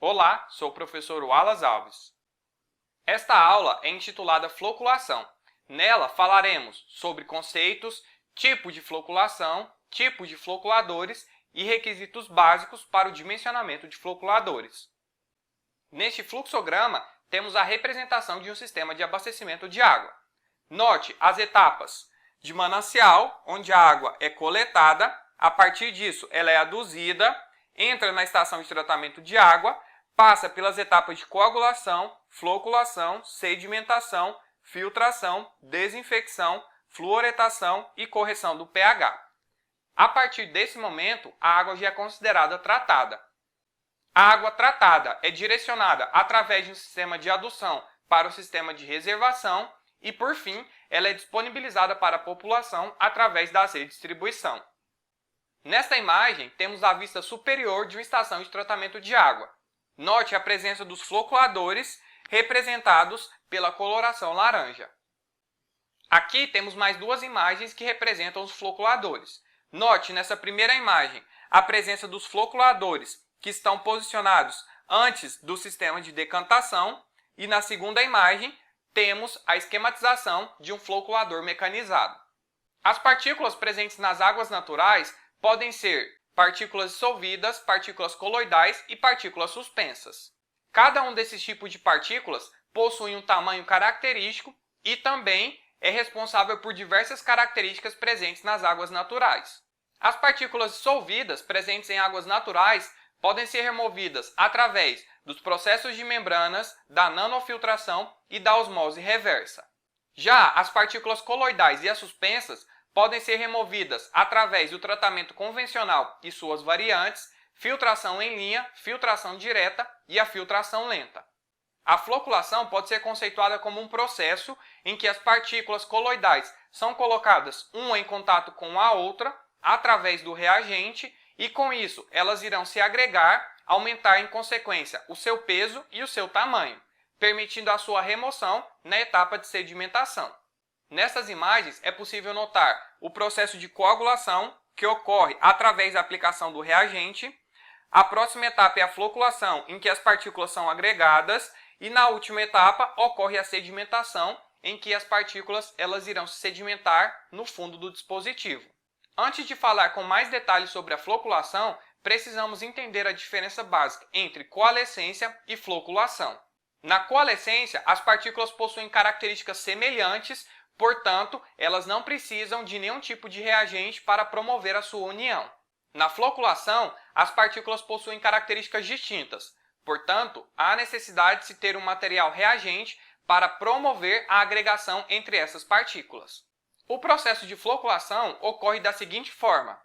Olá, sou o professor Wallace Alves. Esta aula é intitulada Floculação. Nela falaremos sobre conceitos, tipo de floculação, tipos de floculadores e requisitos básicos para o dimensionamento de floculadores. Neste fluxograma, temos a representação de um sistema de abastecimento de água. Note as etapas de manancial, onde a água é coletada, a partir disso ela é aduzida, entra na estação de tratamento de água, passa pelas etapas de coagulação, floculação, sedimentação, filtração, desinfecção, fluoretação e correção do pH. A partir desse momento, a água já é considerada tratada. A água tratada é direcionada através de um sistema de adução para o sistema de reservação e, por fim, ela é disponibilizada para a população através da redistribuição. Nesta imagem, temos a vista superior de uma estação de tratamento de água. Note a presença dos floculadores, representados pela coloração laranja. Aqui temos mais duas imagens que representam os floculadores. Note nessa primeira imagem a presença dos floculadores que estão posicionados antes do sistema de decantação e na segunda imagem temos a esquematização de um floculador mecanizado. As partículas presentes nas águas naturais podem ser partículas dissolvidas, partículas coloidais e partículas suspensas. Cada um desses tipos de partículas possui um tamanho característico e também é responsável por diversas características presentes nas águas naturais. As partículas dissolvidas presentes em águas naturais podem ser removidas através dos processos de membranas, da nanofiltração e da osmose reversa. Já as partículas coloidais e as suspensas podem ser removidas através do tratamento convencional e suas variantes, filtração em linha, filtração direta e a filtração lenta. A floculação pode ser conceituada como um processo em que as partículas coloidais são colocadas uma em contato com a outra através do reagente e, com isso, elas irão se agregar, aumentar em consequência o seu peso e o seu tamanho, permitindo a sua remoção na etapa de sedimentação. Nessas imagens é possível notar o processo de coagulação, que ocorre através da aplicação do reagente. A próxima etapa é a floculação, em que as partículas são agregadas, e na última etapa ocorre a sedimentação, em que as partículas irão se sedimentar no fundo do dispositivo. Antes de falar com mais detalhes sobre a floculação, precisamos entender a diferença básica entre coalescência e floculação. Na coalescência, as partículas possuem características semelhantes, portanto, elas não precisam de nenhum tipo de reagente para promover a sua união. Na floculação, as partículas possuem características distintas, portanto, há necessidade de se ter um material reagente para promover a agregação entre essas partículas. O processo de floculação ocorre da seguinte forma: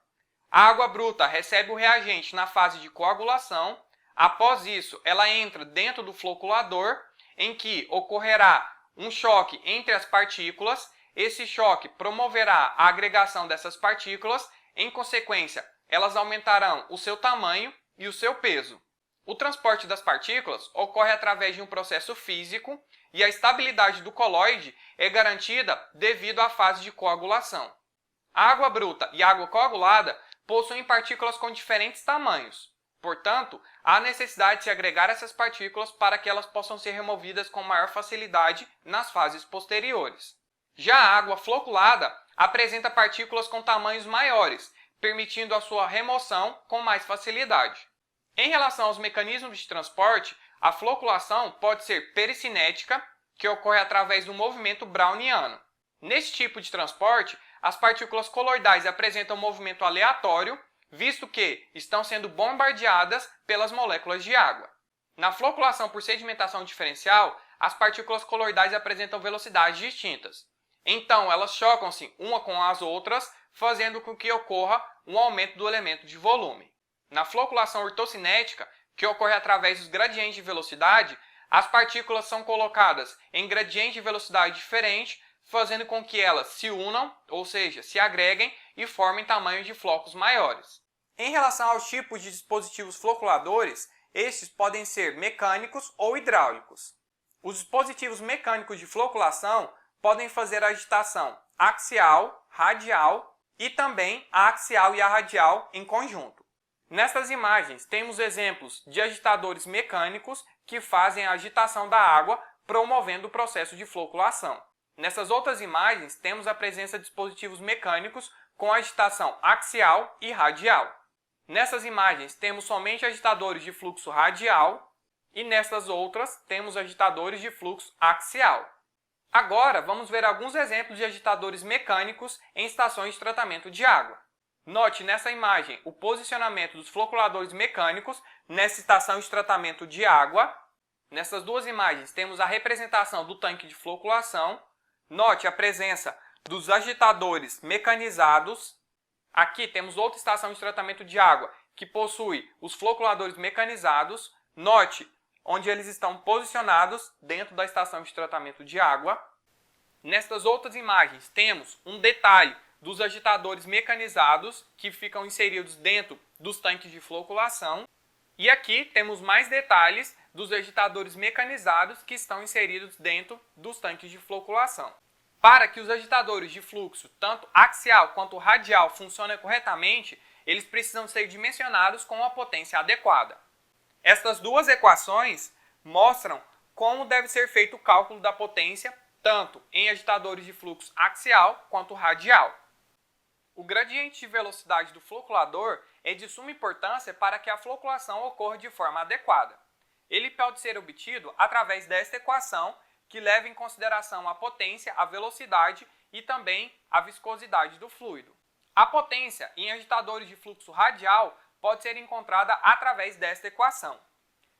a água bruta recebe o reagente na fase de coagulação, após isso ela entra dentro do floculador, em que ocorrerá um choque entre as partículas. Esse choque promoverá a agregação dessas partículas, em consequência, elas aumentarão o seu tamanho e o seu peso. O transporte das partículas ocorre através de um processo físico e a estabilidade do coloide é garantida devido à fase de coagulação. A água bruta e a água coagulada possuem partículas com diferentes tamanhos. Portanto, há necessidade de se agregar essas partículas para que elas possam ser removidas com maior facilidade nas fases posteriores. Já a água floculada apresenta partículas com tamanhos maiores, permitindo a sua remoção com mais facilidade. Em relação aos mecanismos de transporte, a floculação pode ser pericinética, que ocorre através do movimento browniano. Nesse tipo de transporte, as partículas coloidais apresentam um movimento aleatório, visto que estão sendo bombardeadas pelas moléculas de água. Na floculação por sedimentação diferencial, as partículas coloidais apresentam velocidades distintas. Então, elas chocam-se uma com as outras, fazendo com que ocorra um aumento do elemento de volume. Na floculação ortocinética, que ocorre através dos gradientes de velocidade, as partículas são colocadas em gradiente de velocidade diferente, fazendo com que elas se unam, ou seja, se agreguem e formem tamanhos de flocos maiores. Em relação aos tipos de dispositivos floculadores, estes podem ser mecânicos ou hidráulicos. Os dispositivos mecânicos de floculação podem fazer a agitação axial, radial e também a axial e a radial em conjunto. Nestas imagens, temos exemplos de agitadores mecânicos que fazem a agitação da água, promovendo o processo de floculação. Nessas outras imagens, temos a presença de dispositivos mecânicos com agitação axial e radial. Nessas imagens, temos somente agitadores de fluxo radial e nessas outras, temos agitadores de fluxo axial. Agora, vamos ver alguns exemplos de agitadores mecânicos em estações de tratamento de água. Note nessa imagem o posicionamento dos floculadores mecânicos nessa estação de tratamento de água. Nessas duas imagens temos a representação do tanque de floculação. Note a presença dos agitadores mecanizados. Aqui temos outra estação de tratamento de água que possui os floculadores mecanizados. Note onde eles estão posicionados dentro da estação de tratamento de água. Nestas outras imagens temos um detalhe dos agitadores mecanizados que ficam inseridos dentro dos tanques de floculação. E aqui temos mais detalhes dos agitadores mecanizados que estão inseridos dentro dos tanques de floculação. Para que os agitadores de fluxo, tanto axial quanto radial, funcionem corretamente, eles precisam ser dimensionados com uma potência adequada. Estas duas equações mostram como deve ser feito o cálculo da potência, tanto em agitadores de fluxo axial quanto radial. O gradiente de velocidade do floculador é de suma importância para que a floculação ocorra de forma adequada. Ele pode ser obtido através desta equação, que leva em consideração a potência, a velocidade e também a viscosidade do fluido. A potência em agitadores de fluxo radial pode ser encontrada através desta equação,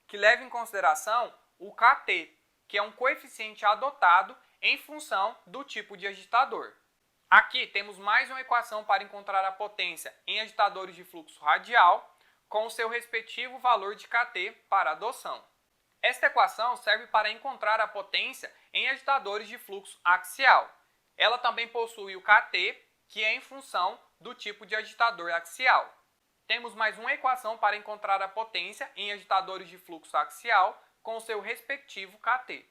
que leva em consideração o kT, que é um coeficiente adotado em função do tipo de agitador. Aqui temos mais uma equação para encontrar a potência em agitadores de fluxo radial, com o seu respectivo valor de kT para adoção. Esta equação serve para encontrar a potência em agitadores de fluxo axial. Ela também possui o kT, que é em função do tipo de agitador axial. Temos mais uma equação para encontrar a potência em agitadores de fluxo axial, com o seu respectivo kT.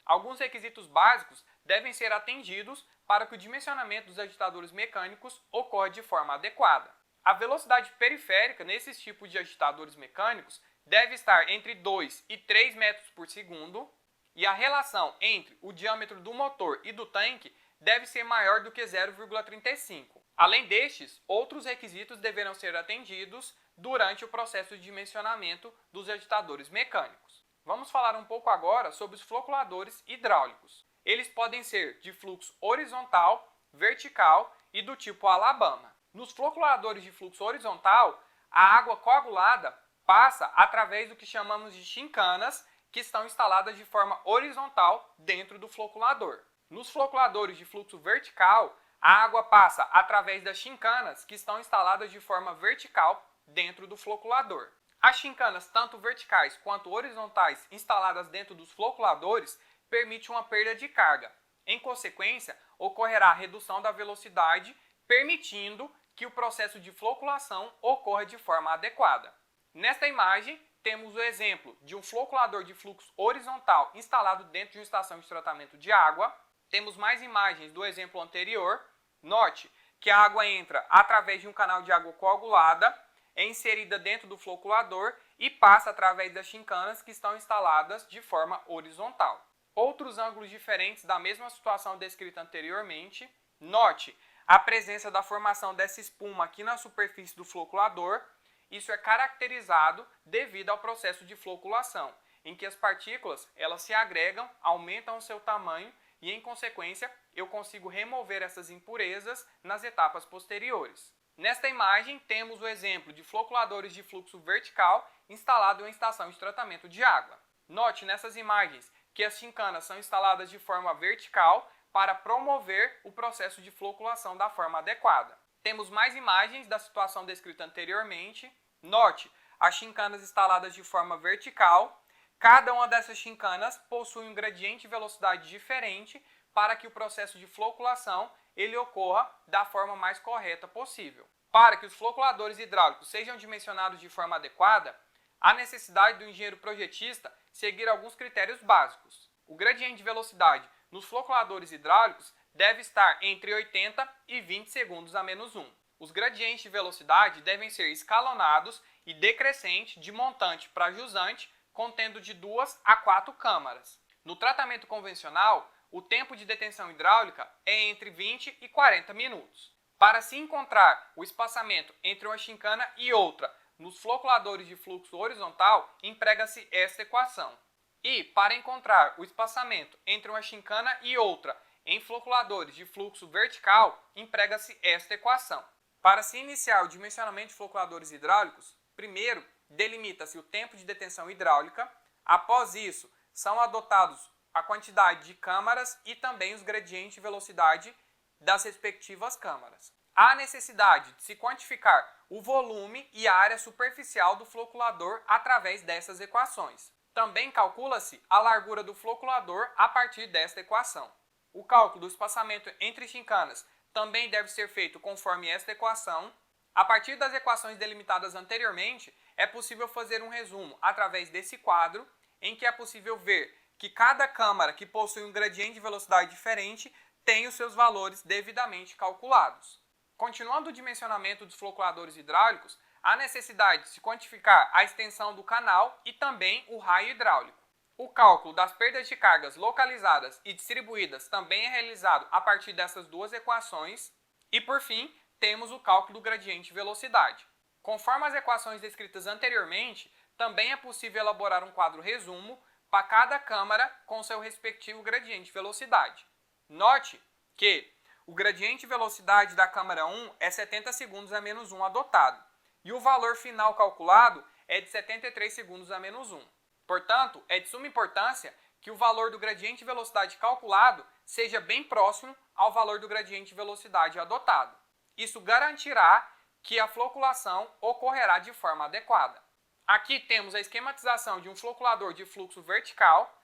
Alguns requisitos básicos devem ser atendidos para que o dimensionamento dos agitadores mecânicos ocorra de forma adequada. A velocidade periférica nesses tipos de agitadores mecânicos deve estar entre 2 e 3 metros por segundo e a relação entre o diâmetro do motor e do tanque deve ser maior do que 0,35. Além destes, outros requisitos deverão ser atendidos durante o processo de dimensionamento dos agitadores mecânicos. Vamos falar um pouco agora sobre os floculadores hidráulicos. Eles podem ser de fluxo horizontal, vertical e do tipo Alabama. Nos floculadores de fluxo horizontal, a água coagulada passa através do que chamamos de chincanas, que estão instaladas de forma horizontal dentro do floculador. Nos floculadores de fluxo vertical, a água passa através das chincanas, que estão instaladas de forma vertical dentro do floculador. As chincanas, tanto verticais quanto horizontais, instaladas dentro dos floculadores, permite uma perda de carga. Em consequência, ocorrerá a redução da velocidade, permitindo que o processo de floculação ocorra de forma adequada. Nesta imagem, temos o exemplo de um floculador de fluxo horizontal instalado dentro de uma estação de tratamento de água. Temos mais imagens do exemplo anterior. Note que a água entra através de um canal de água coagulada, é inserida dentro do floculador e passa através das chincanas que estão instaladas de forma horizontal. Outros ângulos diferentes da mesma situação descrita anteriormente. Note a presença da formação dessa espuma aqui na superfície do floculador. Isso é caracterizado devido ao processo de floculação, em que as partículas elas se agregam, aumentam o seu tamanho e, em consequência, eu consigo remover essas impurezas nas etapas posteriores. Nesta imagem, temos o exemplo de floculadores de fluxo vertical instalado em uma estação de tratamento de água. Note nessas imagens que as chincanas são instaladas de forma vertical para promover o processo de floculação da forma adequada. Temos mais imagens da situação descrita anteriormente. Note as chincanas instaladas de forma vertical. Cada uma dessas chincanas possui um gradiente de velocidade diferente para que o processo de floculação ele ocorra da forma mais correta possível. Para que os floculadores hidráulicos sejam dimensionados de forma adequada, há necessidade do engenheiro projetista seguir alguns critérios básicos. O gradiente de velocidade nos floculadores hidráulicos deve estar entre 80 e 20 segundos a menos 1. Os gradientes de velocidade devem ser escalonados e decrescente de montante para jusante, contendo de 2 a 4 câmaras. No tratamento convencional, o tempo de detenção hidráulica é entre 20 e 40 minutos. Para se encontrar o espaçamento entre uma chincana e outra nos floculadores de fluxo horizontal, emprega-se esta equação. E, para encontrar o espaçamento entre uma chincana e outra em floculadores de fluxo vertical, emprega-se esta equação. Para se iniciar o dimensionamento de floculadores hidráulicos, primeiro delimita-se o tempo de detenção hidráulica. Após isso, são adotados a quantidade de câmaras e também os gradientes de velocidade das respectivas câmaras. Há necessidade de se quantificar o volume e a área superficial do floculador através dessas equações. Também calcula-se a largura do floculador a partir desta equação. O cálculo do espaçamento entre chincanas também deve ser feito conforme esta equação. A partir das equações delimitadas anteriormente, é possível fazer um resumo através desse quadro, em que é possível ver que cada câmara que possui um gradiente de velocidade diferente tem os seus valores devidamente calculados. Continuando o dimensionamento dos floculadores hidráulicos, há necessidade de se quantificar a extensão do canal e também o raio hidráulico. O cálculo das perdas de cargas localizadas e distribuídas também é realizado a partir dessas duas equações. E, por fim, temos o cálculo do gradiente de velocidade. Conforme as equações descritas anteriormente, também é possível elaborar um quadro resumo para cada câmara com seu respectivo gradiente de velocidade. Note que o gradiente de velocidade da câmara 1 é 70 segundos a menos 1 adotado, e o valor final calculado é de 73 segundos a menos 1. Portanto, é de suma importância que o valor do gradiente de velocidade calculado seja bem próximo ao valor do gradiente de velocidade adotado. Isso garantirá que a floculação ocorrerá de forma adequada. Aqui temos a esquematização de um floculador de fluxo vertical.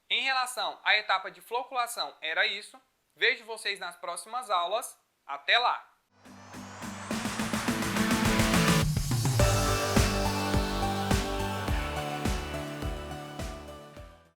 Em relação à etapa de floculação, era isso. Vejo vocês nas próximas aulas. Até lá!